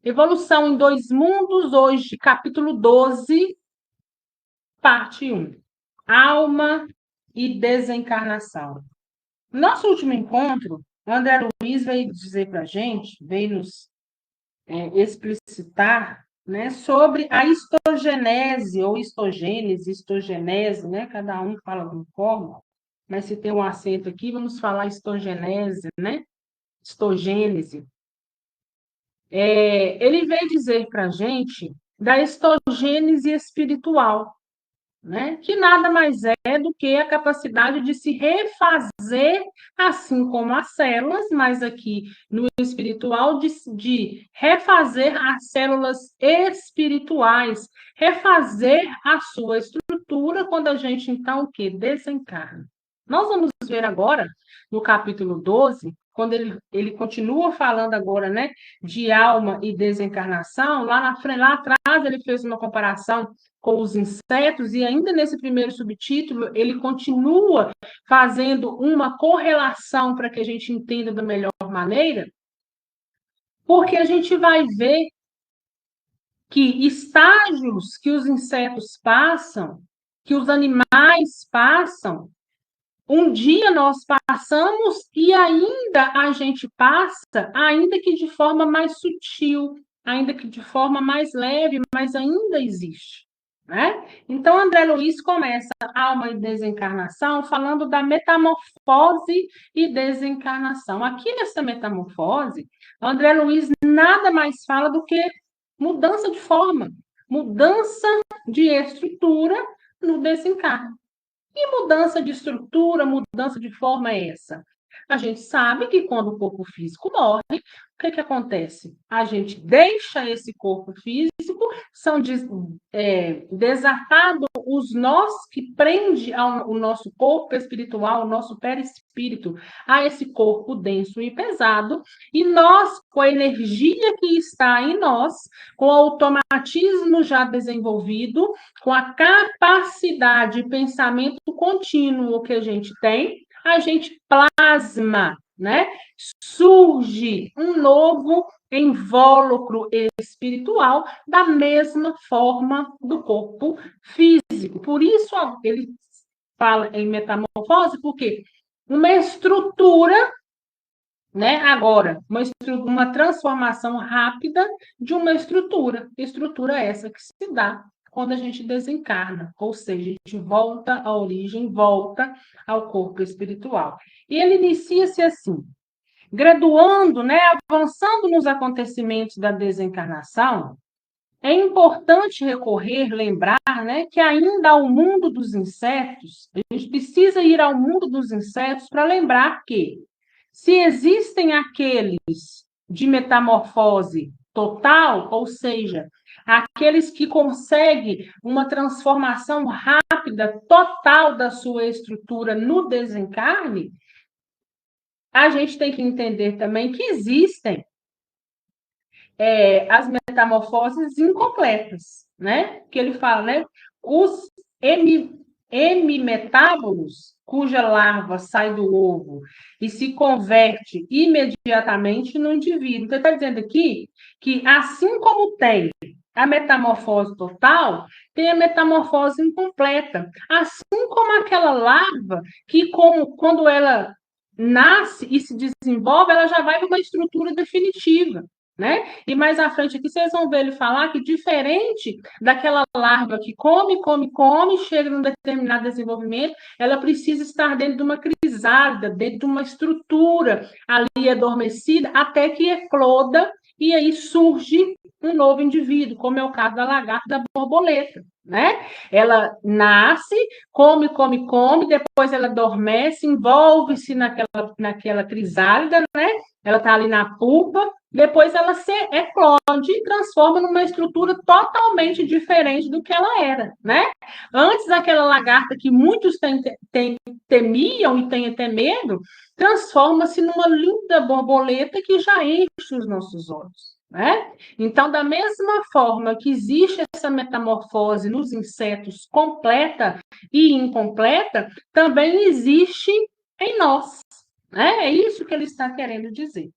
Evolução em Dois Mundos, hoje, capítulo 12, parte 1. Alma e desencarnação. Nosso último encontro, o André Luiz veio dizer para a gente, veio nos explicitar, né, sobre a histogenese, ou histogênese, histogenese, né? Cada um fala de uma forma, mas se tem um acento aqui, vamos falar histogenese, né? Histogênese. Ele veio dizer para a gente da histogênese espiritual, né? Que nada mais é do que a capacidade de se refazer, assim como as células, mas aqui no espiritual, de refazer as células espirituais, refazer a sua estrutura quando a gente, então, o quê? Desencarna. Nós vamos ver agora, no capítulo 12, quando ele continua falando agora, né, de alma e desencarnação, lá na frente, lá atrás ele fez uma comparação com os insetos, e ainda nesse primeiro subtítulo, ele continua fazendo uma correlação para que a gente entenda da melhor maneira, porque a gente vai ver que estágios que os insetos passam, que os animais passam, um dia nós passamos e ainda a gente passa, ainda que de forma mais sutil, ainda que de forma mais leve, mas ainda existe. Né? Então, André Luiz começa Alma e Desencarnação falando da metamorfose e desencarnação. Aqui nessa metamorfose, André Luiz nada mais fala do que mudança de forma, mudança de estrutura no desencarne. Que mudança de estrutura, mudança de forma é essa? A gente sabe que quando o corpo físico morre, o que acontece? A gente deixa esse corpo físico, são desatados os nós que prende o nosso corpo espiritual, o nosso perispírito, a esse corpo denso e pesado, e nós, com a energia que está em nós, com o automatismo já desenvolvido, com a capacidade de pensamento contínuo que a gente plasma, né? Surge um novo invólucro espiritual da mesma forma do corpo físico. Por isso ele fala em metamorfose, porque uma estrutura, né? Agora, uma transformação rápida de uma estrutura essa que se dá quando a gente desencarna, ou seja, a gente volta à origem, volta ao corpo espiritual. E ele inicia-se assim, graduando, né, avançando nos acontecimentos da desencarnação, é importante lembrar, né, que ainda ao mundo dos insetos, a gente precisa ir ao mundo dos insetos para lembrar que se existem aqueles de metamorfose total, ou seja, aqueles que conseguem uma transformação rápida, total da sua estrutura no desencarne, a gente tem que entender também que existem as metamorfoses incompletas, né? Que ele fala, né? Os hemimetábolos, cuja larva sai do ovo e se converte imediatamente no indivíduo. Então, ele está dizendo aqui que, assim como tem a metamorfose total, tem a metamorfose incompleta. Assim como aquela larva que, quando ela nasce e se desenvolve, ela já vai para uma estrutura definitiva. Né? E mais à frente aqui vocês vão ver ele falar que diferente daquela larva que come, chega num determinado desenvolvimento, ela precisa estar dentro de uma crisálida, dentro de uma estrutura ali adormecida, até que ecloda e aí surge um novo indivíduo, como é o caso da lagarta da borboleta. Né? Ela nasce, come, depois ela adormece, envolve-se naquela crisálida, né? Ela está ali na pupa, depois ela se eclode e transforma numa estrutura totalmente diferente do que ela era, né? Antes, aquela lagarta que muitos temiam e têm até medo, transforma-se numa linda borboleta que já enche os nossos olhos. Né? Então, da mesma forma que existe essa metamorfose nos insetos completa e incompleta, também existe em nós. Né? É isso que ele está querendo dizer.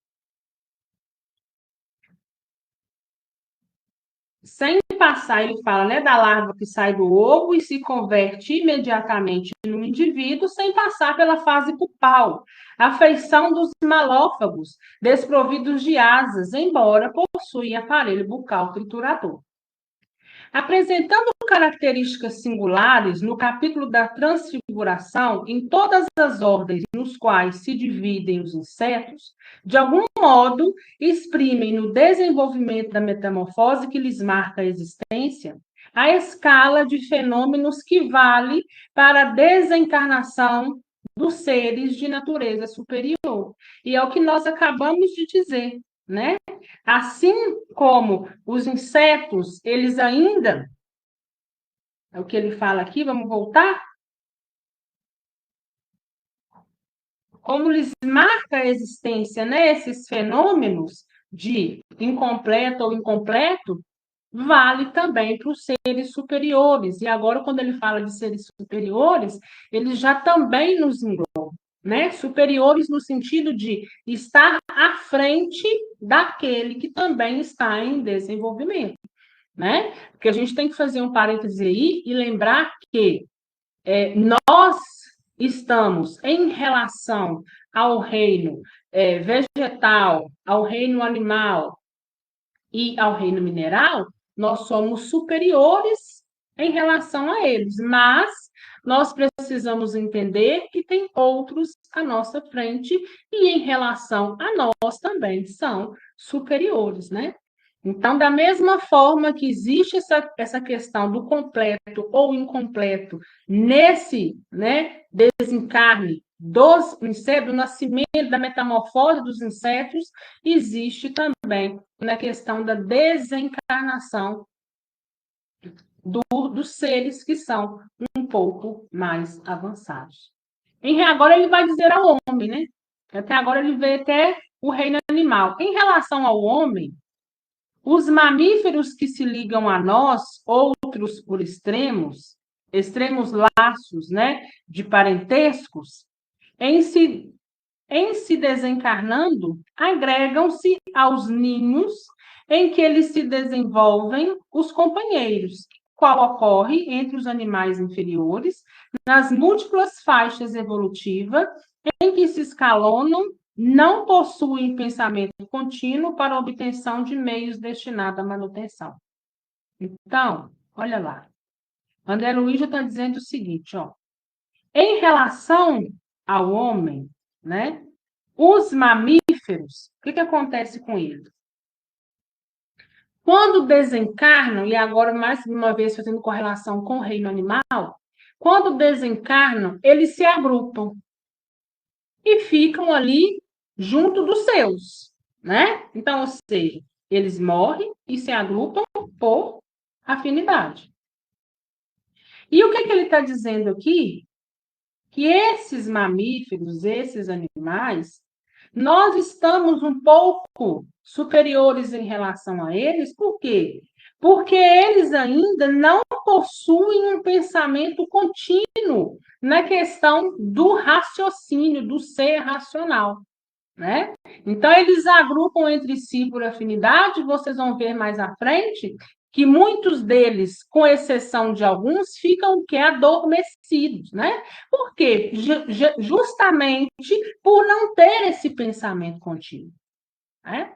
sem passar, ele fala, né, da larva que sai do ovo e se converte imediatamente no indivíduo, sem passar pela fase pupal, a feição dos malófagos, desprovidos de asas, embora possuem aparelho bucal triturador. Apresentando características singulares no capítulo da transfiguração, em todas as ordens nos quais se dividem os insetos, de algum modo exprimem no desenvolvimento da metamorfose que lhes marca a existência, a escala de fenômenos que vale para a desencarnação dos seres de natureza superior. E é o que nós acabamos de dizer, né? Assim como os insetos, eles ainda, é o que ele fala aqui, vamos voltar? Como lhes marca a existência, né, esses fenômenos de incompleto ou incompleto, vale também para os seres superiores. E agora, quando ele fala de seres superiores, ele já também nos engloba, né? Superiores no sentido de estar à frente daquele que também está em desenvolvimento, né? Porque a gente tem que fazer um parêntese aí e lembrar que nós estamos em relação ao reino vegetal, ao reino animal e ao reino mineral, nós somos superiores em relação a eles, mas nós precisamos entender que tem outros à nossa frente e em relação a nós também são superiores, né? Então, da mesma forma que existe essa questão do completo ou incompleto nesse, né, desencarne dos insetos, do nascimento, da metamorfose dos insetos, existe também na questão da desencarnação dos seres que são um pouco mais avançados. Agora ele vai dizer ao homem, né? Até agora ele vê até o reino animal. Em relação ao homem, os mamíferos que se ligam a nós, outros por extremos laços, né, de parentescos, em se desencarnando, agregam-se aos ninhos em que eles se desenvolvem os companheiros, qual ocorre entre os animais inferiores, nas múltiplas faixas evolutivas em que se escalonam, não possuem pensamento contínuo para a obtenção de meios destinados à manutenção. Então, olha lá. André Luiz está dizendo o seguinte, ó. Em relação ao homem, né? Os mamíferos, o que acontece com eles? Quando desencarnam, e agora mais uma vez fazendo correlação com o reino animal, quando desencarnam, eles se agrupam e ficam ali junto dos seus, né? Então, ou seja, eles morrem e se agrupam por afinidade. E o que ele está dizendo aqui? Que esses mamíferos, esses animais, nós estamos um pouco superiores em relação a eles, por quê? Porque eles ainda não possuem um pensamento contínuo na questão do raciocínio, do ser racional, né? Então, eles agrupam entre si por afinidade, vocês vão ver mais à frente que muitos deles, com exceção de alguns, ficam adormecidos, né? Por quê? Justamente por não ter esse pensamento contínuo, né?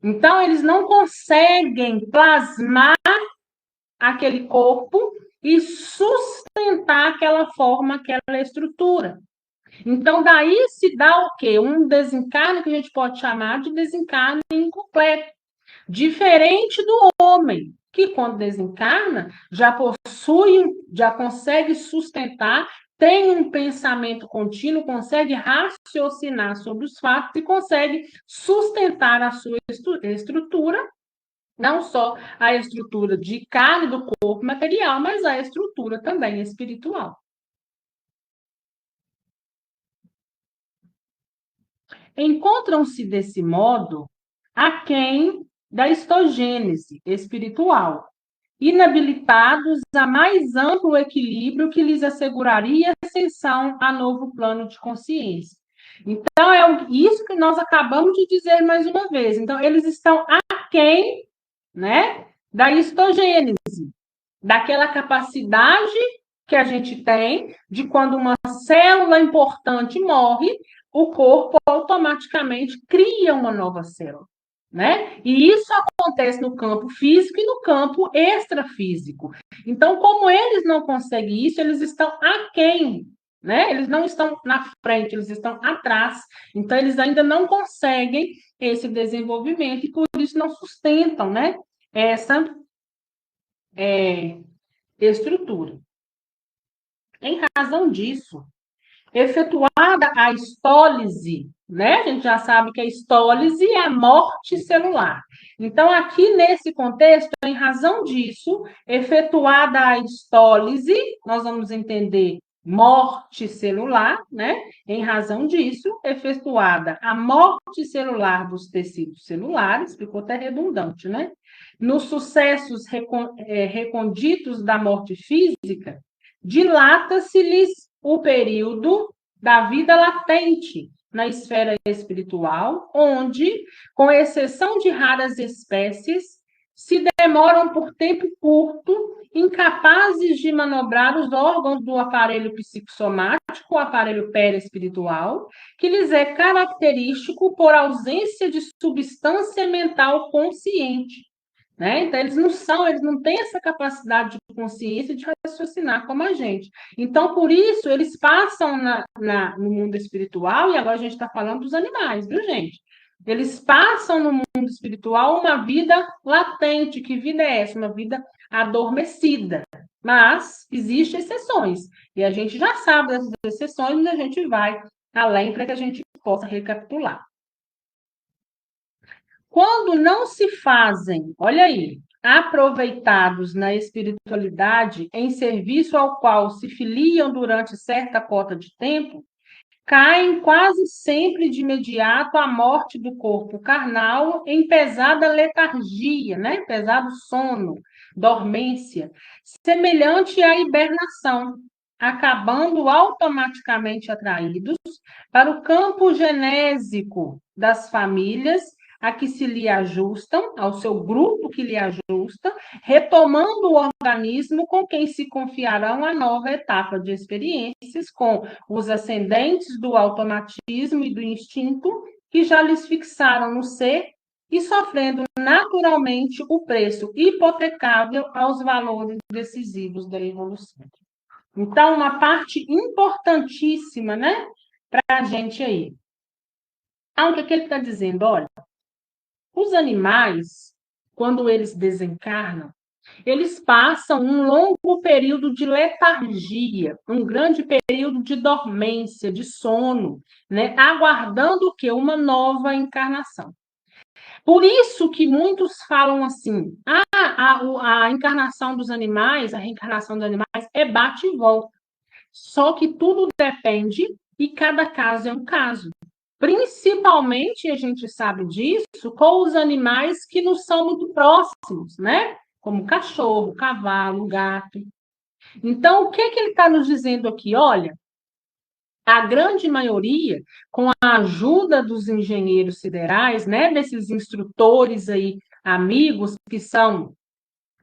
Então, eles não conseguem plasmar aquele corpo e sustentar aquela forma, aquela estrutura. Então, daí se dá o quê? Um desencarne que a gente pode chamar de desencarne incompleto. Diferente do homem, que quando desencarna, já possui, já consegue sustentar, tem um pensamento contínuo, consegue raciocinar sobre os fatos e consegue sustentar a sua estrutura, não só a estrutura de carne do corpo material, mas a estrutura também espiritual. Encontram-se desse modo aquém da histogênese espiritual, inabilitados a mais amplo equilíbrio que lhes asseguraria ascensão a novo plano de consciência. Então, é isso que nós acabamos de dizer mais uma vez. Então, eles estão aquém, né, da histogênese, daquela capacidade que a gente tem de quando uma célula importante morre, o corpo automaticamente cria uma nova célula, né? E isso acontece no campo físico e no campo extrafísico. Então, como eles não conseguem isso, eles estão aquém, né? Eles não estão na frente, eles estão atrás. Então, eles ainda não conseguem esse desenvolvimento e por isso não sustentam, né? Essa estrutura. Em razão disso, efetuada a histólise, né? A gente já sabe que a histólise é a morte celular. Então, aqui nesse contexto, em razão disso, efetuada a histólise, nós vamos entender morte celular, né? Em razão disso, efetuada a morte celular dos tecidos celulares, ficou até redundante, né? Nos sucessos reconditos da morte física, dilata-se-lhes o período da vida latente na esfera espiritual, onde, com exceção de raras espécies, se demoram por tempo curto, incapazes de manobrar os órgãos do aparelho psicossomático, o aparelho perispiritual, que lhes é característico por ausência de substância mental consciente. Né? Então, eles não têm essa capacidade de consciência de raciocinar como a gente. Então, por isso, eles passam no mundo espiritual, e agora a gente está falando dos animais, viu, gente? Eles passam no mundo espiritual uma vida latente. Que vida é essa? Uma vida adormecida. Mas existem exceções. E a gente já sabe dessas exceções, e a gente vai além para que a gente possa recapitular. Quando não se fazem, olha aí, aproveitados na espiritualidade em serviço ao qual se filiam durante certa cota de tempo, caem quase sempre de imediato à morte do corpo carnal em pesada letargia, né? Pesado sono, dormência, semelhante à hibernação, acabando automaticamente atraídos para o campo genésico das famílias a que se lhe ajustam, ao seu grupo que lhe ajusta, retomando o organismo com quem se confiarão a nova etapa de experiências, com os ascendentes do automatismo e do instinto que já lhes fixaram no ser e sofrendo naturalmente o preço hipotecável aos valores decisivos da evolução. Então, uma parte importantíssima, né, para a gente aí. Então, o que ele está dizendo? Olha, os animais, quando eles desencarnam, eles passam um longo período de letargia, um grande período de dormência, de sono, né? Aguardando o quê? Uma nova encarnação. Por isso que muitos falam assim, a encarnação dos animais, a reencarnação dos animais é bate e volta. Só que tudo depende e cada caso é um caso. Principalmente, a gente sabe disso, com os animais que nos são muito próximos, né? Como cachorro, cavalo, gato. Então, o que ele está nos dizendo aqui? Olha, a grande maioria, com a ajuda dos engenheiros siderais, né? Desses instrutores aí, amigos, que são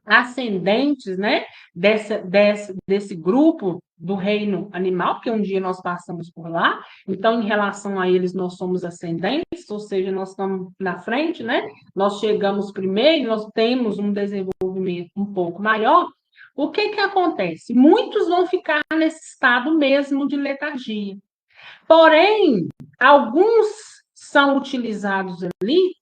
ascendentes, né? Desse grupo do reino animal, porque um dia nós passamos por lá, então, em relação a eles, nós somos ascendentes, ou seja, nós estamos na frente, né? Nós chegamos primeiro, nós temos um desenvolvimento um pouco maior. O que acontece? Muitos vão ficar nesse estado mesmo de letargia. Porém, alguns são utilizados ali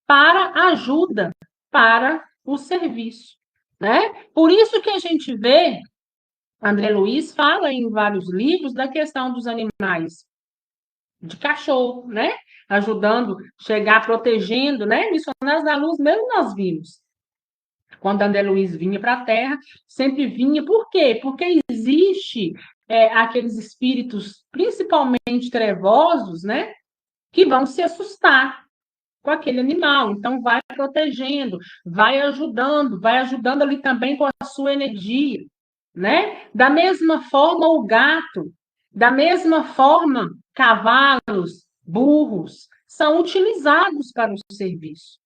para ajuda, para o serviço, né? Por isso que a gente vê, André Luiz fala em vários livros da questão dos animais de cachorro, né? Ajudando, chegar protegendo, né? Missionários da Luz, mesmo nós vimos. Quando André Luiz vinha para a Terra, sempre vinha. Por quê? Porque existe aqueles espíritos, principalmente trevosos, né? Que vão se assustar com aquele animal. Então, vai protegendo, vai ajudando ali também com a sua energia, né? Da mesma forma, o gato, da mesma forma, cavalos, burros, são utilizados para o serviço.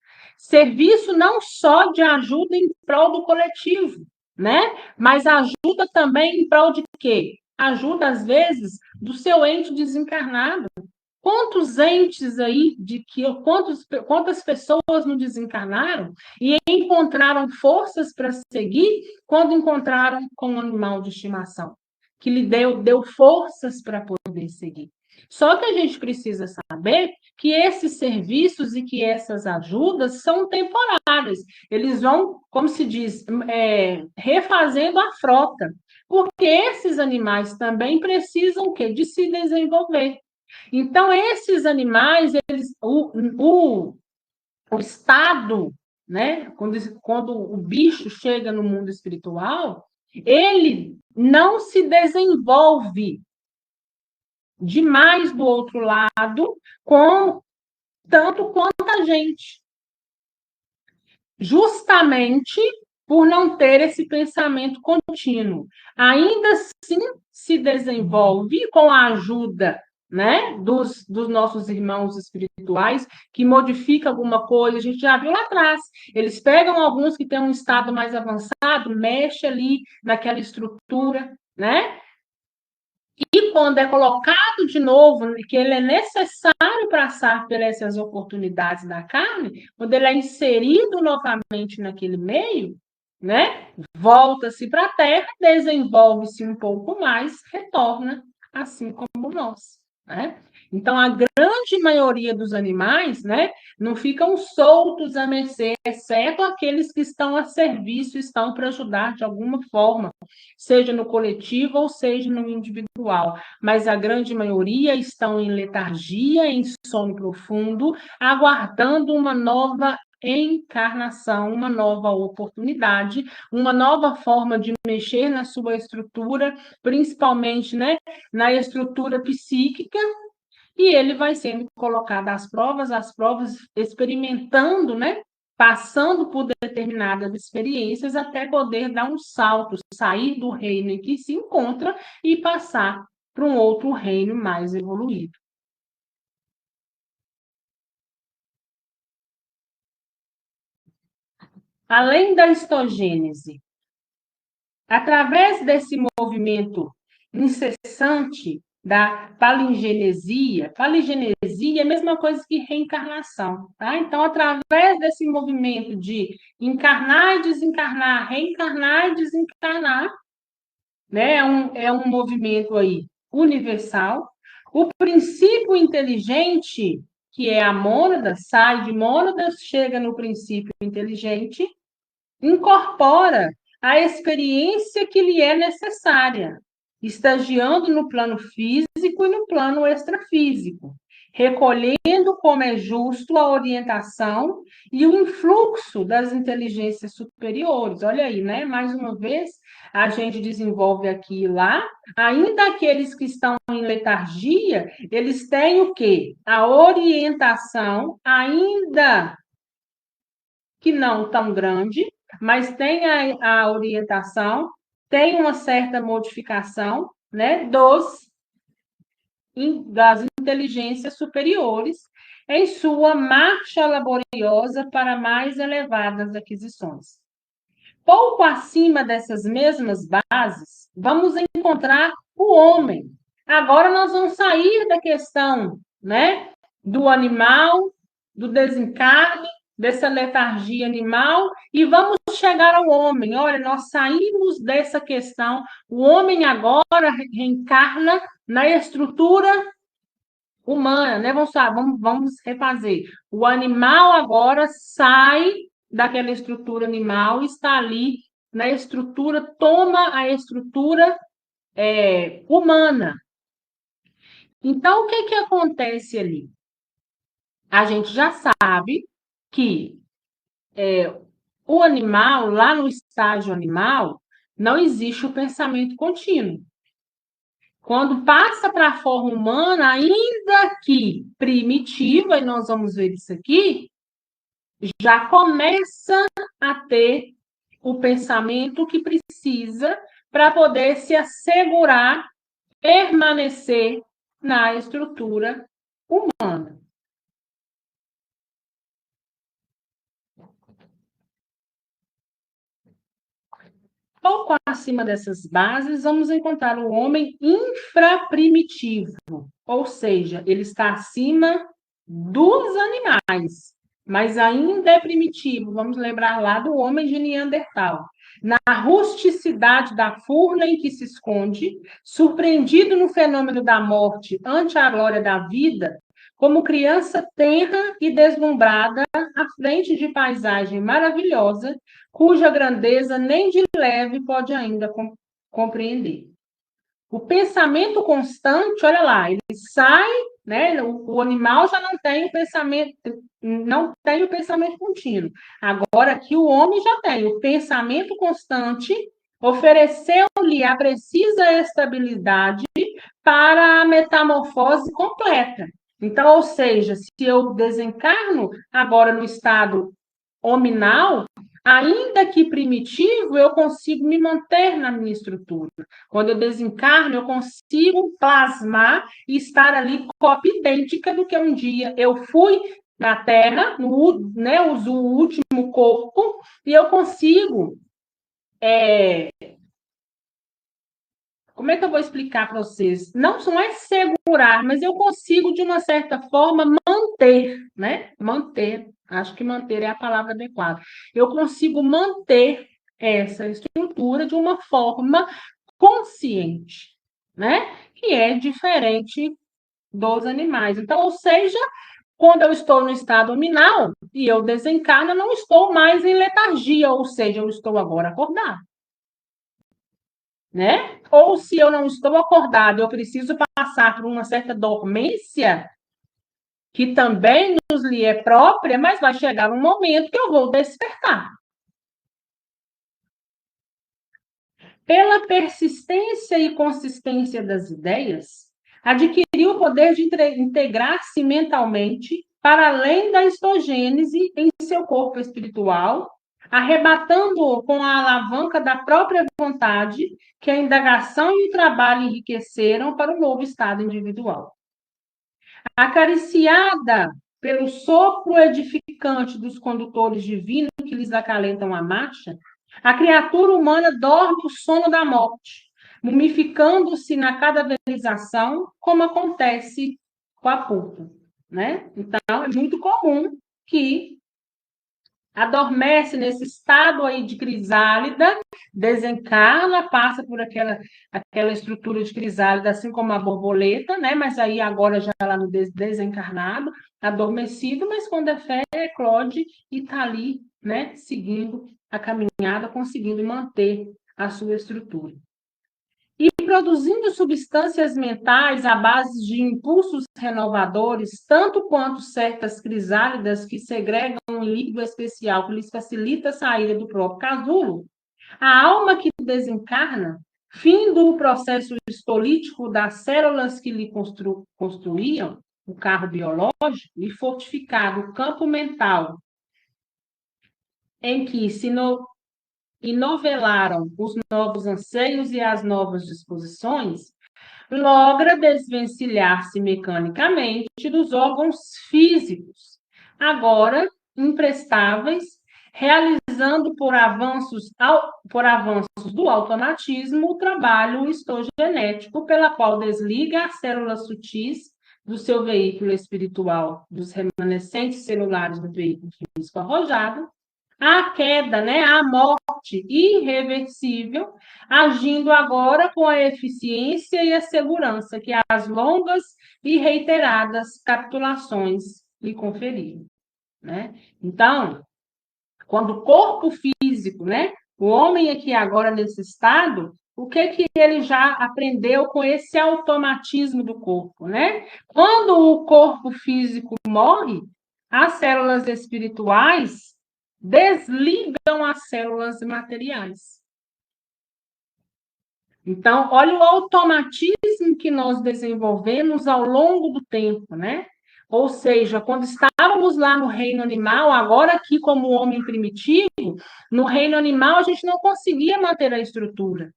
Serviço não só de ajuda em prol do coletivo, né? Mas ajuda também em prol de quê? Ajuda, às vezes, do seu ente desencarnado. Quantos entes aí, quantas pessoas não desencarnaram e encontraram forças para seguir quando encontraram com um animal de estimação, que lhe deu forças para poder seguir. Só que a gente precisa saber que esses serviços e que essas ajudas são temporárias. Eles vão, como se diz, refazendo a frota. Porque esses animais também precisam o quê? De se desenvolver. Então, esses animais, o estado, né? Quando o bicho chega no mundo espiritual, ele não se desenvolve demais do outro lado, tanto quanto a gente. Justamente por não ter esse pensamento contínuo. Ainda assim, se desenvolve com a ajuda, né, dos nossos irmãos espirituais, que modifica alguma coisa, a gente já viu lá atrás. Eles pegam alguns que têm um estado mais avançado, mexe ali naquela estrutura, né? E quando é colocado de novo, que ele é necessário passar por essas oportunidades da carne, quando ele é inserido novamente naquele meio, né? Volta-se para a Terra, desenvolve-se um pouco mais, retorna, assim como nós, né? Então, a grande maioria dos animais, né, não ficam soltos a mercê, exceto aqueles que estão a serviço, estão para ajudar de alguma forma, seja no coletivo ou seja no individual. Mas a grande maioria estão em letargia, em sono profundo, aguardando uma nova encarnação, uma nova oportunidade, uma nova forma de mexer na sua estrutura, principalmente, né, na estrutura psíquica, e ele vai sendo colocado às provas, experimentando, né, passando por determinadas experiências até poder dar um salto, sair do reino em que se encontra e passar para um outro reino mais evoluído. Além da histogênese, através desse movimento incessante da palingenesia é a mesma coisa que reencarnação, tá? Então, através desse movimento de encarnar e desencarnar, reencarnar e desencarnar, né? É um movimento aí universal. O princípio inteligente, que é a mônada, sai de mônada, chega no princípio inteligente, incorpora a experiência que lhe é necessária, estagiando no plano físico e no plano extrafísico, recolhendo como é justo a orientação e o influxo das inteligências superiores. Olha aí, né? Mais uma vez, a gente desenvolve aqui e lá, ainda aqueles que estão em letargia, eles têm o quê? A orientação, ainda que não tão grande, mas tem a orientação, tem uma certa modificação, né, das inteligências superiores em sua marcha laboriosa para mais elevadas aquisições. Pouco acima dessas mesmas bases, vamos encontrar o homem. Agora nós vamos sair da questão, né, do animal, do desencarne, dessa letargia animal, e vamos chegar ao homem. Olha, nós saímos dessa questão. O homem agora reencarna na estrutura humana, né? Vamos refazer. O animal agora sai daquela estrutura animal, está ali na estrutura, toma a estrutura humana. Então, o que acontece ali? A gente já sabe que o animal, lá no estágio animal, não existe o pensamento contínuo. Quando passa para a forma humana, ainda que primitiva, e nós vamos ver isso aqui, já começa a ter o pensamento que precisa para poder se assegurar, permanecer na estrutura humana. Pouco acima dessas bases, vamos encontrar o homem infraprimitivo, ou seja, ele está acima dos animais, mas ainda é primitivo. Vamos lembrar lá do homem de Neandertal. Na rusticidade da furna em que se esconde, surpreendido no fenômeno da morte ante a glória da vida, como criança tenra e deslumbrada à frente de paisagem maravilhosa, cuja grandeza nem de leve pode ainda compreender. O pensamento constante, olha lá, ele sai, né? O animal já não tem o pensamento contínuo. Agora aqui o homem já tem o pensamento constante, ofereceu-lhe a precisa estabilidade para a metamorfose completa. Então, ou seja, se eu desencarno agora no estado hominal, ainda que primitivo, eu consigo me manter na minha estrutura. Quando eu desencarno, eu consigo plasmar e estar ali cópia idêntica do que um dia eu fui na Terra, uso o último corpo, e eu consigo. Como é que eu vou explicar para vocês? Não é segurar, mas eu consigo, de uma certa forma, manter, né? Manter. Acho que manter é a palavra adequada. Eu consigo manter essa estrutura de uma forma consciente, né? Que é diferente dos animais. Então, ou seja, quando eu estou no estado nominal e eu desencarno, eu não estou mais em letargia, ou seja, eu estou agora acordado, né? Ou se eu não estou acordado, eu preciso passar por uma certa dormência, que também nos lhe é própria, mas vai chegar um momento que eu vou despertar. Pela persistência e consistência das ideias, adquiriu o poder de integrar-se mentalmente para além da histogênese em seu corpo espiritual, arrebatando-o com a alavanca da própria vontade que a indagação e o trabalho enriqueceram para o novo estado individual. Acariciada pelo sopro edificante dos condutores divinos que lhes acalentam a marcha, a criatura humana dorme o sono da morte, mumificando-se na cadaverização, como acontece com a pulpa, né? Então, é muito comum que adormece nesse estado aí de crisálida, desencarna, passa por aquela estrutura de crisálida, assim como a borboleta, né? Mas aí agora já lá no desencarnado, adormecido, mas quando é fé, eclode e está ali, né? Seguindo a caminhada, conseguindo manter a sua estrutura. E produzindo substâncias mentais à base de impulsos renovadores, tanto quanto certas crisálidas que segregam um líquido especial que lhes facilita a saída do próprio casulo, a alma que desencarna, findo o processo histolítico das células que lhe construíam o carro biológico e fortificado o campo mental em que se e novelaram os novos anseios e as novas disposições, logra desvencilhar-se mecanicamente dos órgãos físicos, agora imprestáveis, realizando por avanços do automatismo o trabalho histogenético, pela qual desliga as células sutis do seu veículo espiritual, dos remanescentes celulares do veículo físico arrojado, a queda, né, a morte irreversível, agindo agora com a eficiência e a segurança que as longas e reiteradas capitulações lhe conferiram, né? Então, quando o corpo físico, né, o homem aqui agora nesse estado, o que ele já aprendeu com esse automatismo do corpo, né? Quando o corpo físico morre, as células espirituais desligam as células materiais. Então, olha o automatismo que nós desenvolvemos ao longo do tempo, né? Ou seja, quando estávamos lá no reino animal, agora aqui como homem primitivo, no reino animal a gente não conseguia manter a estrutura.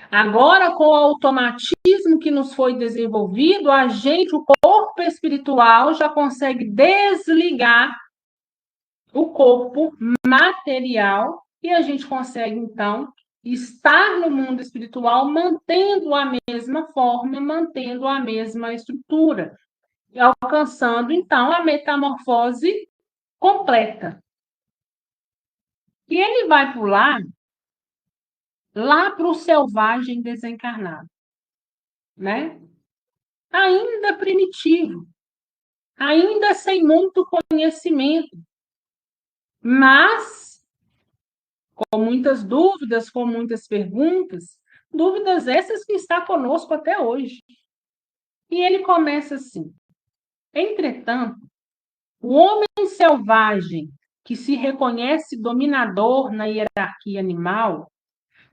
Agora, com o automatismo que nos foi desenvolvido, a gente, o corpo espiritual, já consegue desligar o corpo material e a gente consegue, então, estar no mundo espiritual mantendo a mesma forma, mantendo a mesma estrutura, e alcançando, então, a metamorfose completa. E ele vai pular lá para o selvagem desencarnado, né? Ainda primitivo, ainda sem muito conhecimento, mas com muitas dúvidas, com muitas perguntas, dúvidas essas que está conosco até hoje. E ele começa assim: entretanto, o homem selvagem que se reconhece dominador na hierarquia animal,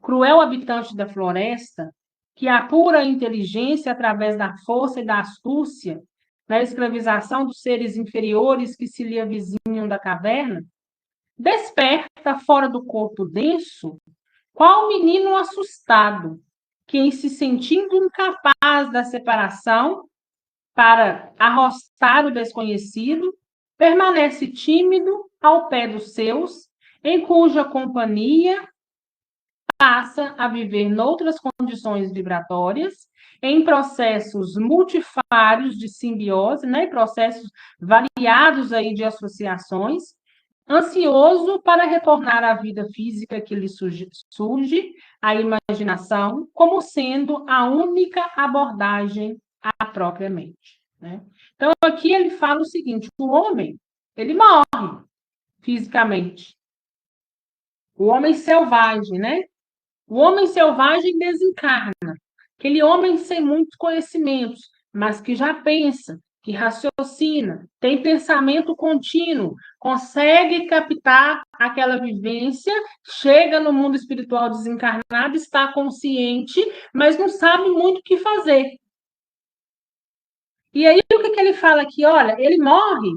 cruel habitante da floresta, que apura a inteligência através da força e da astúcia, na escravização dos seres inferiores que se lhe avizinham da caverna, desperta fora do corpo denso, qual menino assustado, que, em se sentindo incapaz da separação para arrostar o desconhecido, permanece tímido ao pé dos seus, em cuja companhia passa a viver noutras condições vibratórias, em processos multifários de simbiose, né, processos variados aí de associações, ansioso para retornar à vida física que lhe surge, a imaginação, como sendo a única abordagem à própria mente. Né? Então, aqui ele fala o seguinte: o homem, ele morre fisicamente. O homem selvagem, né? O homem selvagem desencarna. Aquele homem sem muitos conhecimentos, mas que já pensa, que raciocina, tem pensamento contínuo, consegue captar aquela vivência, chega no mundo espiritual desencarnado, está consciente, mas não sabe muito o que fazer. E aí o que ele fala aqui? Olha, ele morre,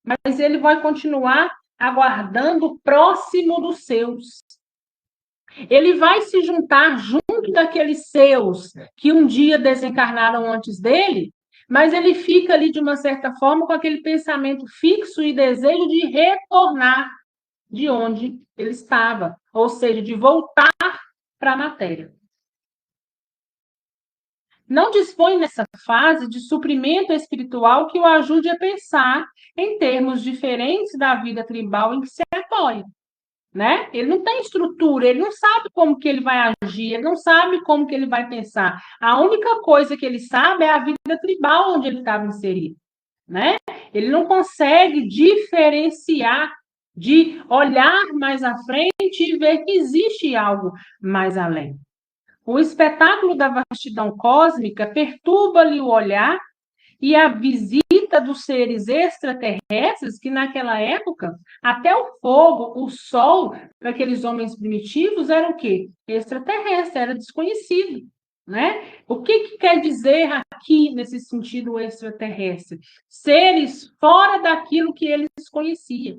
mas ele vai continuar aguardando próximo dos seus. Ele vai se juntar junto daqueles seus que um dia desencarnaram antes dele, mas ele fica ali, de uma certa forma, com aquele pensamento fixo e desejo de retornar de onde ele estava, ou seja, de voltar para a matéria. Não dispõe nessa fase de suprimento espiritual que o ajude a pensar em termos diferentes da vida tribal em que se apoia. Né? Ele não tem estrutura, ele não sabe como que ele vai agir, ele não sabe como que ele vai pensar. A única coisa que ele sabe é a vida tribal onde ele estava inserido, né? Ele não consegue diferenciar, de olhar mais à frente e ver que existe algo mais além. O espetáculo da vastidão cósmica perturba-lhe o olhar e a visita dos seres extraterrestres, que naquela época, até o fogo, o sol, para aqueles homens primitivos, era o quê? Extraterrestre, era desconhecido. Né? O que quer dizer aqui, nesse sentido extraterrestre? Seres fora daquilo que eles conheciam.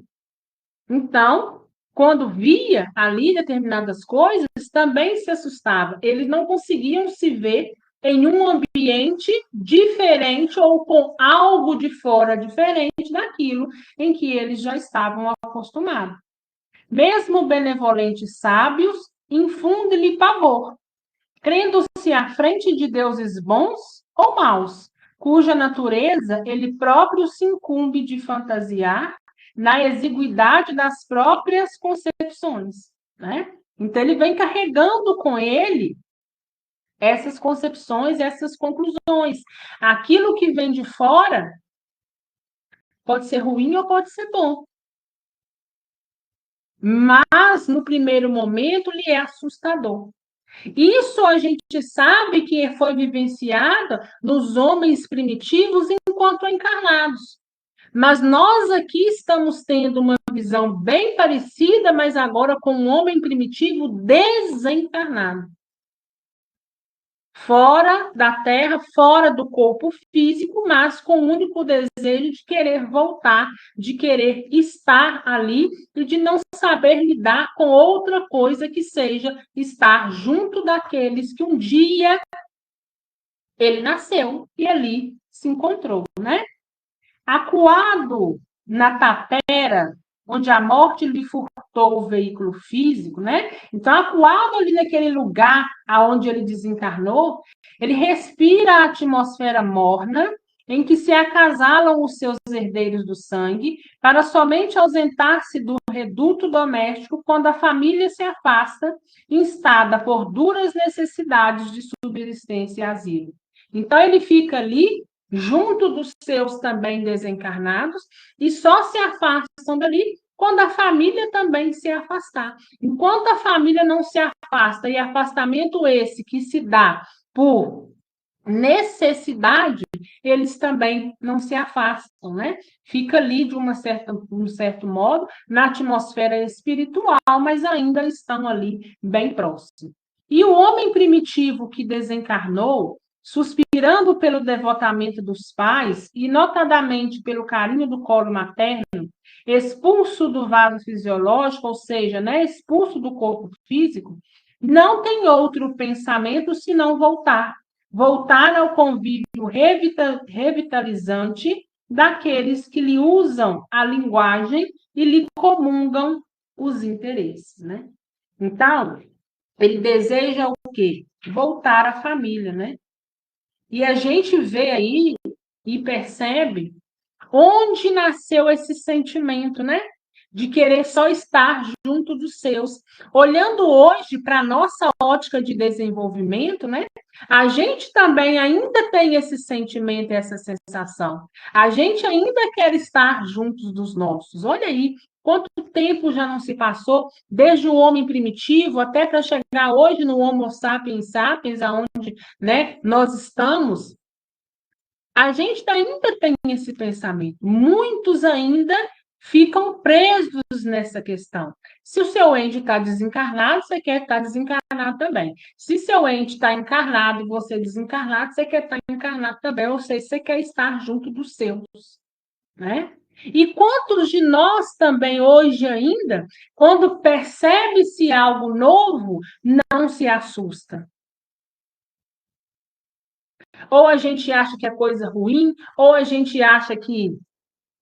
Então, quando via ali determinadas coisas, também se assustava. Eles não conseguiam se ver em um ambiente diferente ou com algo de fora diferente daquilo em que eles já estavam acostumados. Mesmo benevolentes sábios infundem-lhe pavor, crendo-se à frente de deuses bons ou maus, cuja natureza ele próprio se incumbe de fantasiar na exiguidade das próprias concepções, né? Então ele vem carregando com ele essas concepções, essas conclusões. Aquilo que vem de fora pode ser ruim ou pode ser bom. Mas, no primeiro momento, lhe é assustador. Isso a gente sabe que foi vivenciado nos homens primitivos enquanto encarnados. Mas nós aqui estamos tendo uma visão bem parecida, mas agora com um homem primitivo desencarnado. Fora da Terra, fora do corpo físico, mas com o único desejo de querer voltar, de querer estar ali e de não saber lidar com outra coisa que seja estar junto daqueles que um dia ele nasceu e ali se encontrou, né? Acuado na tapera, onde a morte lhe furtou transportou o veículo físico, né? Então, acuado ali naquele lugar aonde ele desencarnou, ele respira a atmosfera morna, em que se acasalam os seus herdeiros do sangue, para somente ausentar-se do reduto doméstico quando a família se afasta, instada por duras necessidades de subsistência e asilo. Então, ele fica ali, junto dos seus também desencarnados, e só se afastam dali quando a família também se afastar. Enquanto a família não se afasta, e afastamento esse que se dá por necessidade, eles também não se afastam, né? Fica ali de um certo modo na atmosfera espiritual, mas ainda estão ali bem próximos. E o homem primitivo que desencarnou, suspirando pelo devotamento dos pais e notadamente pelo carinho do colo materno, expulso do vaso fisiológico, ou seja, né, expulso do corpo físico, não tem outro pensamento senão voltar ao convívio revitalizante daqueles que lhe usam a linguagem e lhe comungam os interesses, né? Então, ele deseja o quê? Voltar à família, né? E a gente vê aí e percebe onde nasceu esse sentimento, né? De querer só estar junto dos seus. Olhando hoje para a nossa ótica de desenvolvimento, né? A gente também ainda tem esse sentimento, essa sensação. A gente ainda quer estar juntos dos nossos. Olha aí, quanto tempo já não se passou, desde o homem primitivo até para chegar hoje no Homo sapiens sapiens, aonde, né, nós estamos. A gente ainda tem esse pensamento. Muitos ainda ficam presos nessa questão. Se o seu ente está desencarnado, você quer estar desencarnado também. Se seu ente está encarnado e você desencarnado, você quer estar encarnado também. Ou seja, você quer estar junto dos seus, né? E quantos de nós também hoje ainda, quando percebe-se algo novo, não se assusta? Ou a gente acha que é coisa ruim, ou a gente acha que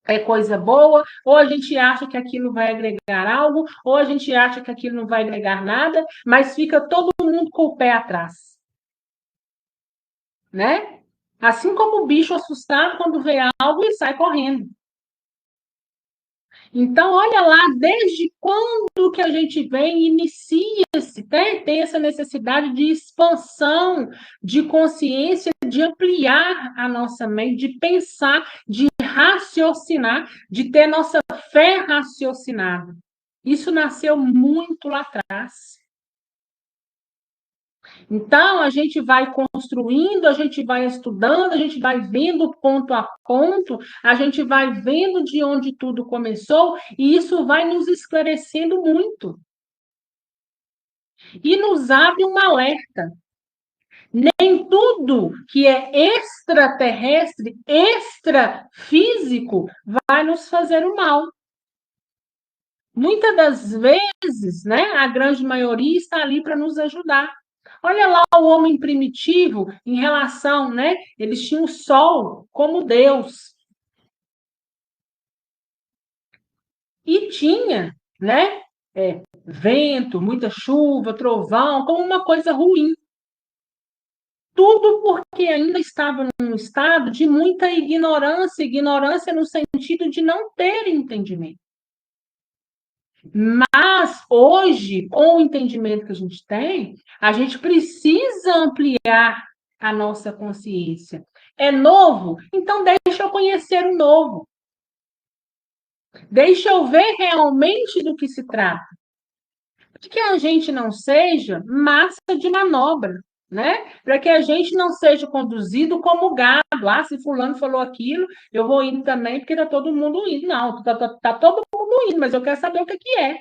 é coisa boa, ou a gente acha que aquilo vai agregar algo, ou a gente acha que aquilo não vai agregar nada, mas fica todo mundo com o pé atrás, né? Assim como o bicho assustado quando vê algo e sai correndo. Então, olha lá, desde quando que a gente vem, inicia-se, né? Tem essa necessidade de expansão, de consciência, de ampliar a nossa mente, de pensar, de raciocinar, de ter nossa fé raciocinada. Isso nasceu muito lá atrás. Então, a gente vai construindo, a gente vai estudando, a gente vai vendo ponto a ponto, a gente vai vendo de onde tudo começou, e isso vai nos esclarecendo muito. E nos abre um alerta. Nem tudo que é extraterrestre, extrafísico, vai nos fazer o mal. Muitas das vezes, né, a grande maioria está ali para nos ajudar. Olha lá o homem primitivo em relação, né? Eles tinham o sol como Deus. E tinha, né? Vento, muita chuva, trovão, como uma coisa ruim. Tudo porque ainda estava num estado de muita ignorância, ignorância no sentido de não ter entendimento. Mas hoje, com o entendimento que a gente tem, a gente precisa ampliar a nossa consciência. É novo? Então deixa eu conhecer o novo. Deixa eu ver realmente do que se trata. Para que a gente não seja massa de manobra, né? Para que a gente não seja conduzido como gado. Ah, se fulano falou aquilo, eu vou indo também, porque está todo mundo indo. Não, tá todo mundo indo, mas eu quero saber o que é.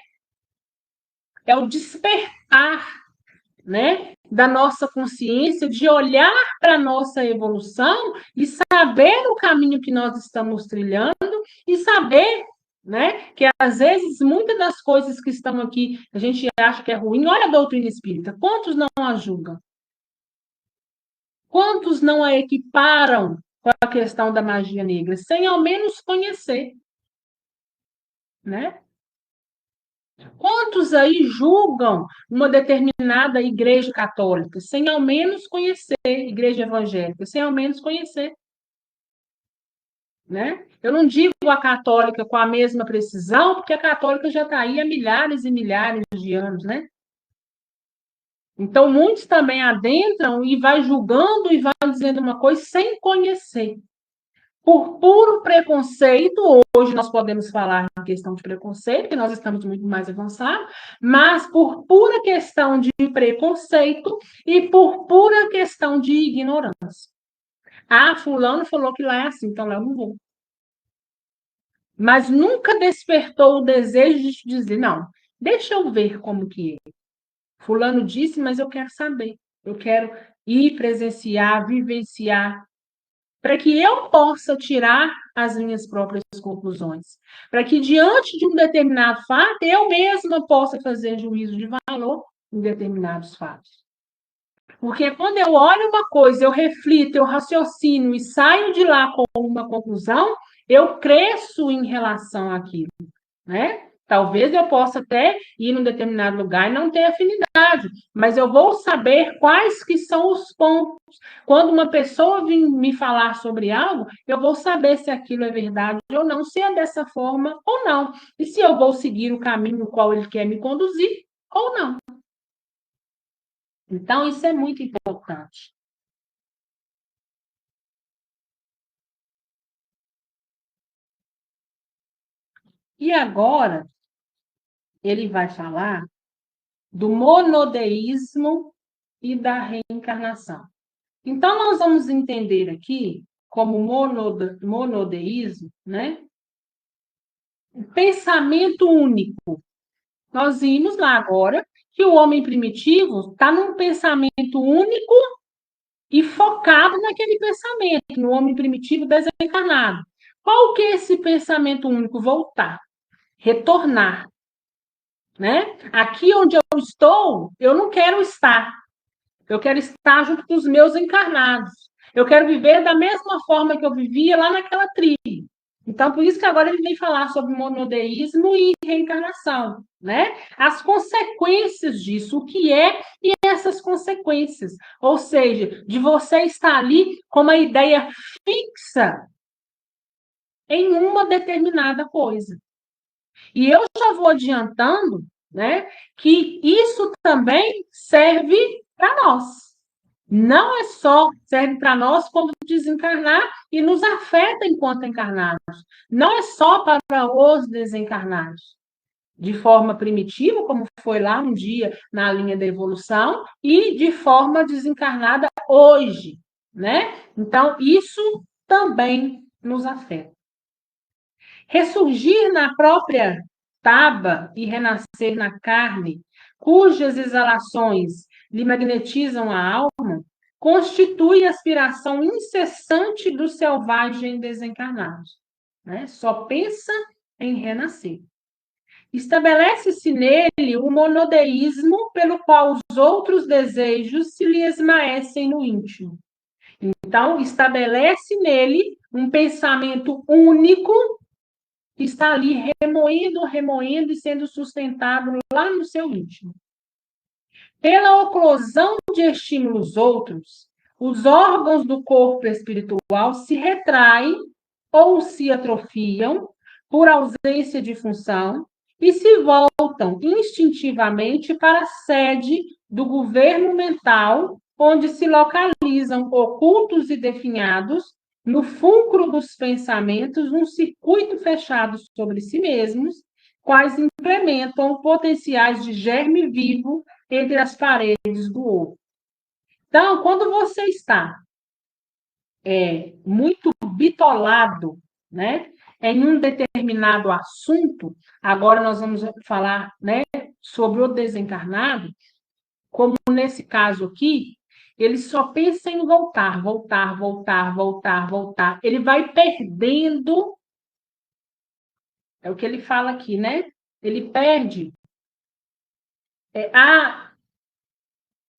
É o despertar, né, da nossa consciência, de olhar para a nossa evolução e saber o caminho que nós estamos trilhando e saber, né, que às vezes muitas das coisas que estão aqui a gente acha que é ruim. Olha a doutrina espírita, quantos não a julgam? Quantos não a equiparam com a questão da magia negra, sem ao menos conhecer, né? Quantos aí julgam uma determinada igreja católica sem ao menos conhecer, igreja evangélica, sem ao menos conhecer, né? Eu não digo a católica com a mesma precisão, porque a católica já está aí há milhares e milhares de anos, né? Então, muitos também adentram e vai julgando e vai dizendo uma coisa sem conhecer. Por puro preconceito, hoje nós podemos falar em questão de preconceito, porque nós estamos muito mais avançados, mas por pura questão de preconceito e por pura questão de ignorância. Ah, fulano falou que lá é assim, então lá eu não vou. Mas nunca despertou o desejo de te dizer, não, deixa eu ver como que é. Fulano disse, mas eu quero saber. Eu quero ir presenciar, vivenciar, para que eu possa tirar as minhas próprias conclusões. Para que, diante de um determinado fato, eu mesma possa fazer juízo de valor em determinados fatos. Porque quando eu olho uma coisa, eu reflito, eu raciocino e saio de lá com uma conclusão, eu cresço em relação àquilo, né? Talvez eu possa até ir num determinado lugar e não ter afinidade, mas eu vou saber quais que são os pontos. Quando uma pessoa vir me falar sobre algo, eu vou saber se aquilo é verdade ou não, se é dessa forma ou não, e se eu vou seguir o caminho no qual ele quer me conduzir ou não. Então, isso é muito importante. E agora, ele vai falar do monodeísmo e da reencarnação. Então, nós vamos entender aqui, como monodeísmo, né? O pensamento único. Nós vimos lá agora que o homem primitivo está num pensamento único e focado naquele pensamento, no homem primitivo desencarnado. Qual que é esse pensamento único? Voltar, retornar, né? Aqui onde eu estou, eu não quero estar. Eu quero estar junto com os meus encarnados. Eu quero viver da mesma forma que eu vivia lá naquela tribo. Então, por isso que agora ele vem falar sobre monodeísmo e reencarnação, né? As consequências disso, o que é e essas consequências. Ou seja, de você estar ali com uma ideia fixa em uma determinada coisa. E eu já vou adiantando, né, que isso também serve para nós. Não é só serve para nós quando desencarnar e nos afeta enquanto encarnados. Não é só para os desencarnados. De forma primitiva, como foi lá um dia na linha da evolução, e de forma desencarnada hoje, né? Então, isso também nos afeta. Ressurgir na própria taba e renascer na carne, cujas exalações lhe magnetizam a alma, constitui aspiração incessante do selvagem desencarnado. Né? Só pensa em renascer. Estabelece-se nele o monodeísmo pelo qual os outros desejos se lhe esmaecem no íntimo. Então, estabelece nele um pensamento único que está ali remoendo, remoendo e sendo sustentado lá no seu íntimo. Pela oclusão de estímulos outros, os órgãos do corpo espiritual se retraem ou se atrofiam por ausência de função e se voltam instintivamente para a sede do governo mental, onde se localizam ocultos e definhados no fulcro dos pensamentos, um circuito fechado sobre si mesmos, quais implementam potenciais de germe vivo entre as paredes do ovo. Então, quando você está muito bitolado, né, em um determinado assunto, agora nós vamos falar, né, sobre o desencarnado, como nesse caso aqui, ele só pensa em voltar, voltar, voltar, voltar, voltar. Ele vai perdendo, é o que ele fala aqui, né? Ele perde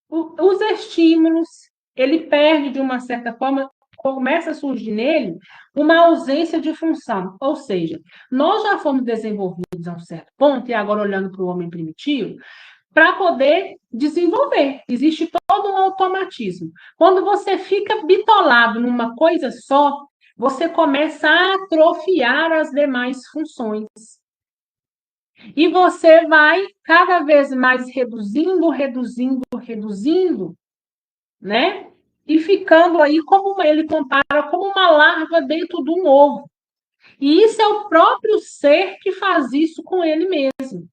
os estímulos, ele perde, de uma certa forma, começa a surgir nele uma ausência de função. Ou seja, nós já fomos desenvolvidos a um certo ponto, e agora olhando para o homem primitivo, para poder desenvolver. Existe todo um automatismo. Quando você fica bitolado numa coisa só, você começa a atrofiar as demais funções. E você vai cada vez mais reduzindo, né? E ficando aí, como ele compara, como uma larva dentro de um ovo. E isso é o próprio ser que faz isso com ele mesmo.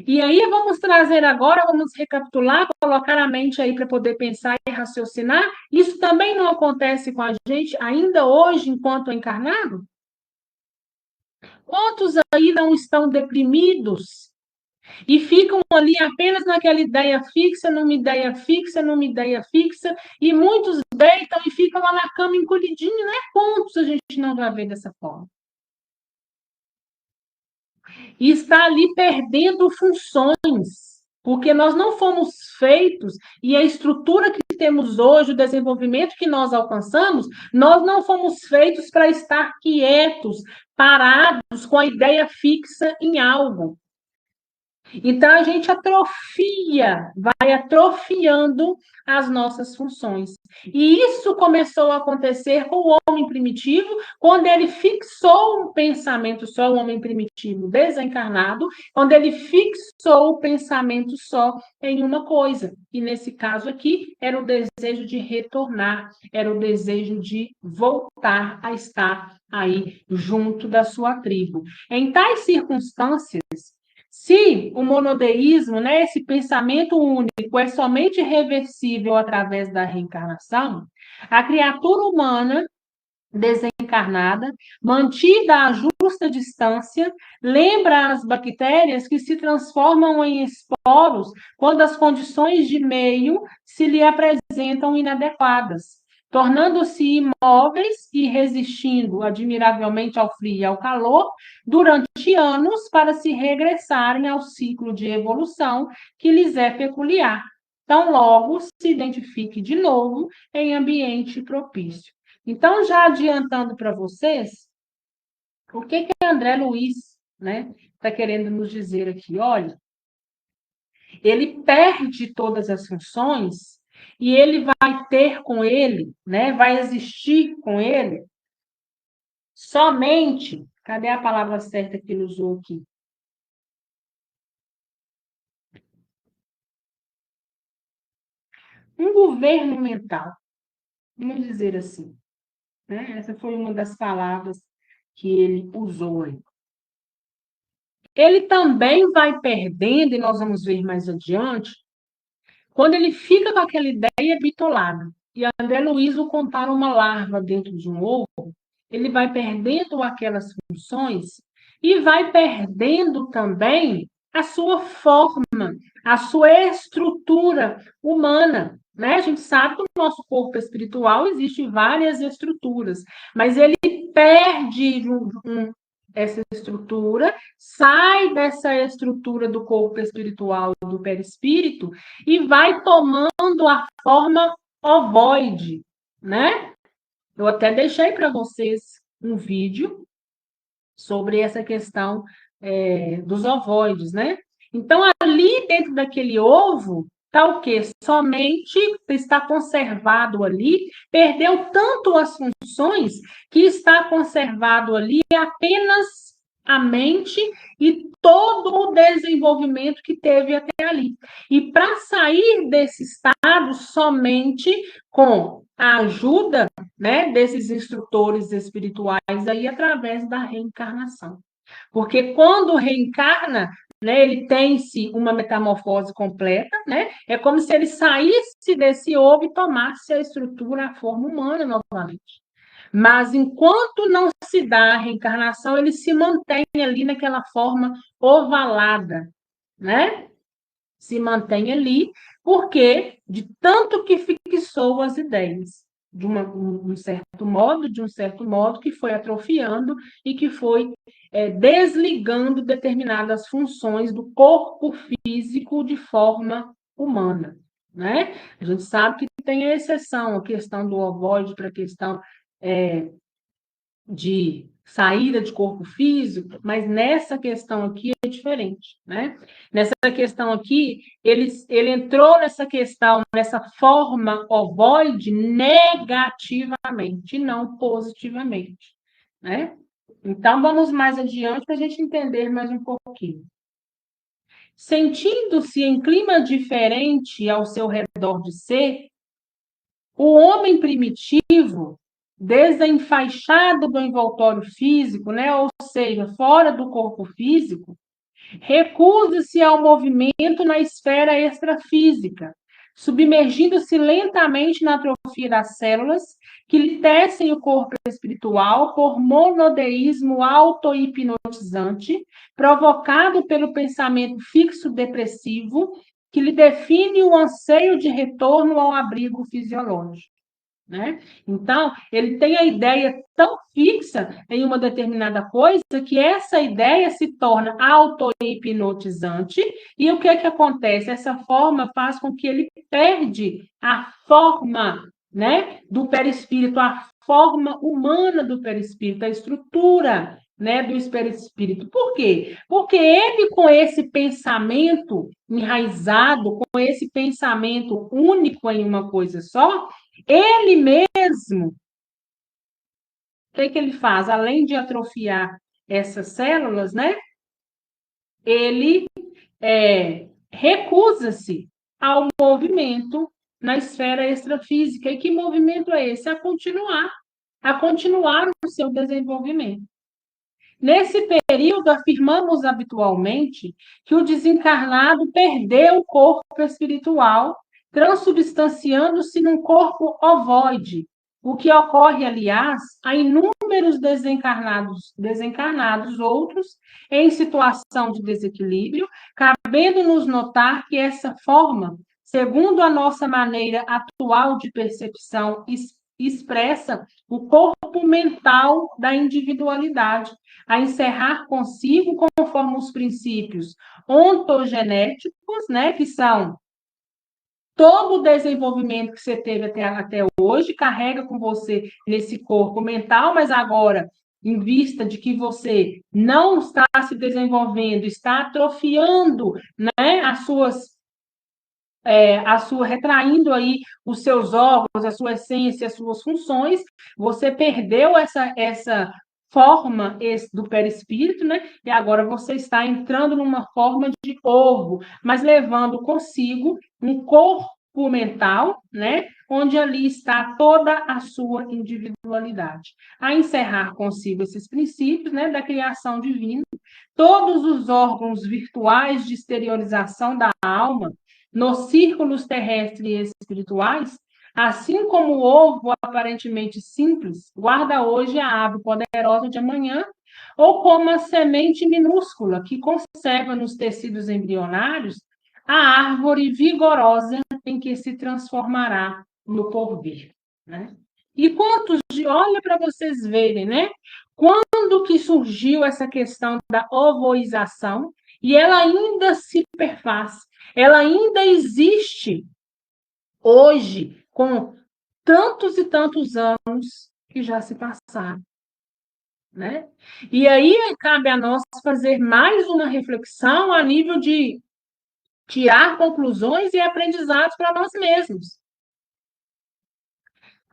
E aí vamos trazer agora, vamos recapitular, colocar a mente aí para poder pensar e raciocinar. Isso também não acontece com a gente ainda hoje, enquanto encarnado? Quantos aí não estão deprimidos e ficam ali apenas naquela ideia fixa, numa ideia fixa, numa ideia fixa, e muitos deitam e ficam lá na cama encolhidinho, né? Quantos a gente não vai ver dessa forma? E está ali perdendo funções, porque nós não fomos feitos, e a estrutura que temos hoje, o desenvolvimento que nós alcançamos, nós não fomos feitos para estar quietos, parados, com a ideia fixa em algo. Então, a gente atrofia, vai atrofiando as nossas funções. E isso começou a acontecer com o homem primitivo, quando ele fixou um pensamento só, o homem primitivo desencarnado, quando ele fixou o pensamento só em uma coisa. E nesse caso aqui, era o desejo de retornar, era o desejo de voltar a estar aí junto da sua tribo. Em tais circunstâncias, se o monodeísmo, né, esse pensamento único, é somente reversível através da reencarnação, a criatura humana desencarnada, mantida a justa distância, lembra as bactérias que se transformam em esporos quando as condições de meio se lhe apresentam inadequadas, tornando-se imóveis e resistindo admiravelmente ao frio e ao calor durante anos para se regressarem ao ciclo de evolução que lhes é peculiar. Então, logo se identifique de novo em ambiente propício. Então, já adiantando para vocês, o que André Luiz, né, está querendo nos dizer aqui? Olha, ele perde todas as funções e ele vai ter com ele, né, vai existir com ele somente, cadê a palavra certa que ele usou aqui? Um governo mental, vamos dizer assim. Né? Essa foi uma das palavras que ele usou aí. Ele também vai perdendo, e nós vamos ver mais adiante, quando ele fica com aquela ideia bitolada. E André Luiz o compara uma larva dentro de um ovo, ele vai perdendo aquelas funções e vai perdendo também a sua forma, a sua estrutura humana. Né? A gente sabe que no nosso corpo espiritual existem várias estruturas, mas ele perde essa estrutura, sai dessa estrutura do corpo espiritual, do perispírito, e vai tomando a forma ovoide, né? Eu até deixei para vocês um vídeo sobre essa questão dos ovoides, né? Então, ali dentro daquele ovo, está o quê? Somente está conservado ali, perdeu tanto as funções que está conservado ali apenas a mente e todo o desenvolvimento que teve até ali. E para sair desse estado somente com a ajuda, né, desses instrutores espirituais aí através da reencarnação. Porque quando reencarna, né, ele tem-se uma metamorfose completa, né? É como se ele saísse desse ovo e tomasse a estrutura, a forma humana novamente. Mas enquanto não se dá a reencarnação, ele se mantém ali naquela forma ovalada, né? Se mantém ali, porque de tanto que fixou as ideias, de um certo modo, que foi atrofiando e que foi desligando determinadas funções do corpo físico de forma humana. Né? A gente sabe que tem a exceção, a questão do ovoide para a questão de saída de corpo físico, mas nessa questão aqui é diferente, né? Nessa questão aqui, ele entrou nessa questão, nessa forma ovoide negativamente, não positivamente, né? Então, vamos mais adiante para a gente entender mais um pouquinho. Sentindo-se em clima diferente ao seu redor de ser, o homem primitivo, desenfaixado do envoltório físico, né, ou seja, fora do corpo físico, recusa-se ao movimento na esfera extrafísica, submergindo-se lentamente na atrofia das células que lhe tecem o corpo espiritual por monodeísmo auto-hipnotizante, provocado pelo pensamento fixo depressivo que lhe define o anseio de retorno ao abrigo fisiológico. Né? Então, ele tem a ideia tão fixa em uma determinada coisa que essa ideia se torna auto-hipnotizante e o que acontece? Essa forma faz com que ele perde a forma, né, do perispírito, a forma humana do perispírito, a estrutura, né, do perispírito. Por quê? Porque ele, com esse pensamento enraizado, com esse pensamento único em uma coisa só, ele mesmo, o que ele faz? Além de atrofiar essas células, né? Ele recusa-se ao movimento na esfera extrafísica. E que movimento é esse? A continuar o seu desenvolvimento. Nesse período, afirmamos habitualmente que o desencarnado perdeu o corpo espiritual, transubstanciando-se num corpo ovoide, o que ocorre, aliás, a inúmeros desencarnados outros em situação de desequilíbrio, cabendo-nos notar que essa forma, segundo a nossa maneira atual de percepção, expressa o corpo mental da individualidade, a encerrar consigo conforme os princípios ontogenéticos, né, que são todo o desenvolvimento que você teve até hoje, carrega com você nesse corpo mental, mas agora, em vista de que você não está se desenvolvendo, está atrofiando, né, retraindo aí os seus órgãos, a sua essência, as suas funções, você perdeu essa forma do perispírito, né? E agora você está entrando numa forma de ovo, mas levando consigo um corpo mental, né? Onde ali está toda a sua individualidade. A encerrar consigo esses princípios, né, da criação divina, todos os órgãos virtuais de exteriorização da alma nos círculos terrestres e espirituais, assim como o ovo aparentemente simples guarda hoje a ave poderosa de amanhã, ou como a semente minúscula que conserva nos tecidos embrionários a árvore vigorosa em que se transformará no porvir, né? E olha para vocês verem, né? Quando que surgiu essa questão da ovoização, e ela ainda se perfaz, ela ainda existe hoje, com tantos e tantos anos que já se passaram, né? E aí cabe a nós fazer mais uma reflexão a nível de tirar conclusões e aprendizados para nós mesmos.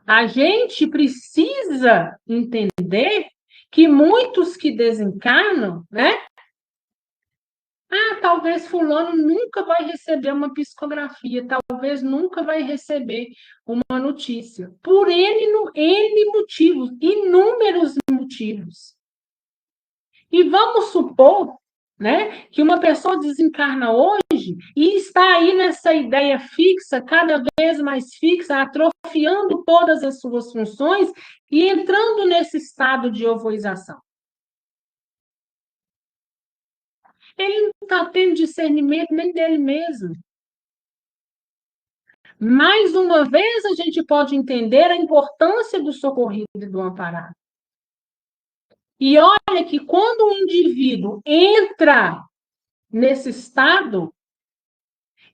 A gente precisa entender que muitos que desencarnam, né? Talvez fulano nunca vai receber uma psicografia, talvez nunca vai receber uma notícia. Por N motivos, inúmeros motivos. E vamos supor, né, que uma pessoa desencarna hoje e está aí nessa ideia fixa, cada vez mais fixa, atrofiando todas as suas funções e entrando nesse estado de ovoização. Ele não está tendo discernimento nem dele mesmo. Mais uma vez, a gente pode entender a importância do socorrido e do amparado. E olha que quando o indivíduo entra nesse estado,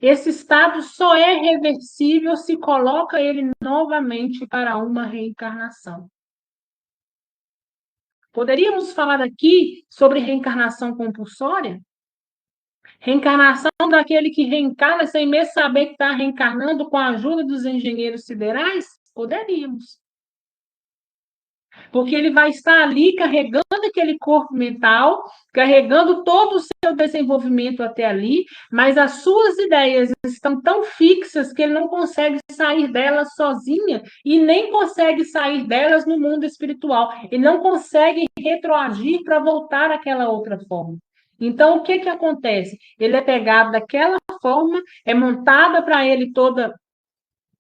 Esse estado só é reversível se coloca ele novamente para uma reencarnação. Poderíamos falar aqui sobre reencarnação compulsória? Reencarnação daquele que reencarna sem mesmo saber que está reencarnando com a ajuda dos engenheiros siderais? Poderíamos. Porque ele vai estar ali carregando aquele corpo mental, carregando todo o seu desenvolvimento até ali, mas as suas ideias estão tão fixas que ele não consegue sair delas sozinha e nem consegue sair delas no mundo espiritual. Ele não consegue retroagir para voltar àquela outra forma. Então, o que que acontece? Ele é pegado daquela forma, é montada para ele todo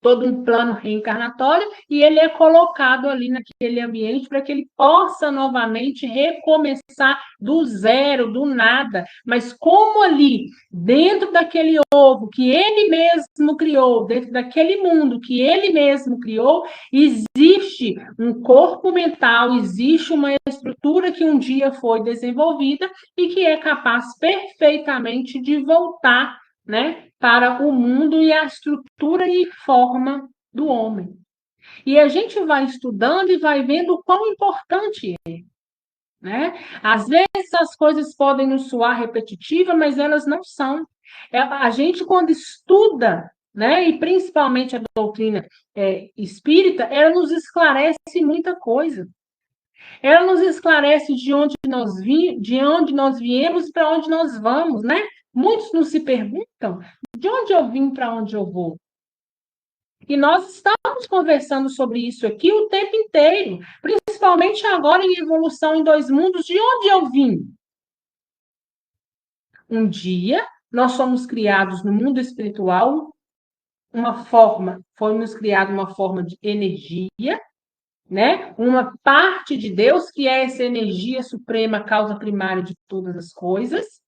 um plano reencarnatório e ele é colocado ali naquele ambiente para que ele possa novamente recomeçar do zero, do nada. Mas como ali, dentro daquele ovo que ele mesmo criou, dentro daquele mundo que ele mesmo criou, existe um corpo mental, existe uma estrutura que um dia foi desenvolvida e que é capaz perfeitamente de voltar, né, para o mundo e a estrutura e forma do homem. E a gente vai estudando e vai vendo o quão importante é, né? Às vezes as coisas podem nos soar repetitivas, mas elas não são. A gente, quando estuda, né, e principalmente a doutrina espírita, ela nos esclarece muita coisa. Ela nos esclarece de onde nós viemos e para onde nós vamos, né? Muitos nos se perguntam de onde eu vim, para onde eu vou. E nós estamos conversando sobre isso aqui o tempo inteiro, principalmente agora em Evolução em Dois Mundos, de onde eu vim. Um dia, nós somos criados no mundo espiritual, foi nos criada uma forma de energia, né? Uma parte de Deus, que é essa energia suprema, causa primária de todas as coisas.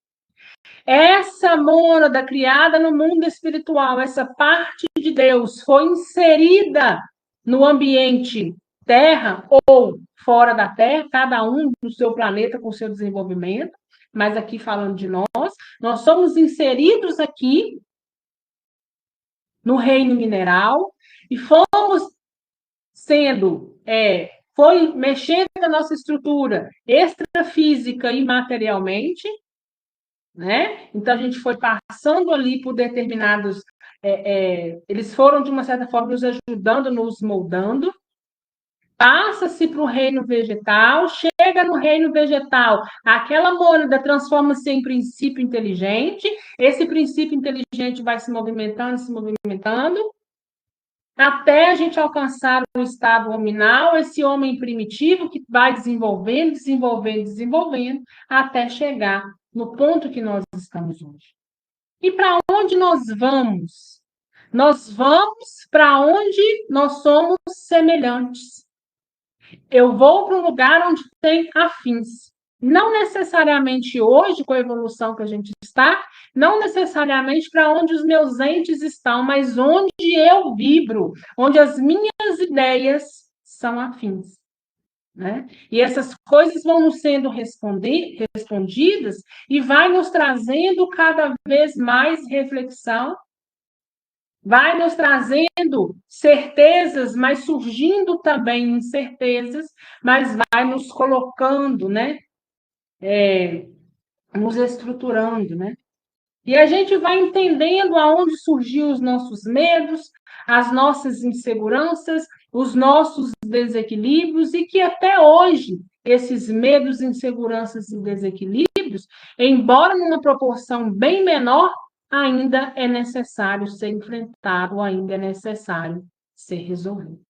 Essa mônada criada no mundo espiritual, essa parte de Deus, foi inserida no ambiente Terra ou fora da Terra, cada um no seu planeta com o seu desenvolvimento, mas aqui falando de nós somos inseridos aqui no reino mineral e fomos sendo, foi mexendo na nossa estrutura extrafísica e materialmente, né? Então a gente foi passando ali por determinados, eles foram de uma certa forma nos ajudando, nos moldando. Passa-se para o reino vegetal, chega no reino vegetal, aquela mônada transforma-se em princípio inteligente, esse princípio inteligente vai se movimentando, até a gente alcançar o estado hominal, esse homem primitivo que vai desenvolvendo, até chegar no ponto que nós estamos hoje. E para onde nós vamos? Nós vamos para onde nós somos semelhantes. Eu vou para um lugar onde tem afins. Não necessariamente hoje, com a evolução que a gente está, não necessariamente para onde os meus entes estão, mas onde eu vibro, onde as minhas ideias são afins. Né? E essas coisas vão nos sendo respondidas e vai nos trazendo cada vez mais reflexão, vai nos trazendo certezas, mas surgindo também incertezas, mas vai nos colocando, né? Nos estruturando, né? E a gente vai entendendo aonde surgiu os nossos medos, as nossas inseguranças, os nossos desequilíbrios, e que até hoje esses medos, inseguranças e desequilíbrios, embora numa proporção bem menor, ainda é necessário ser enfrentado, ainda é necessário ser resolvido.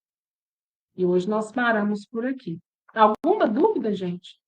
E hoje nós paramos por aqui. Alguma dúvida, gente?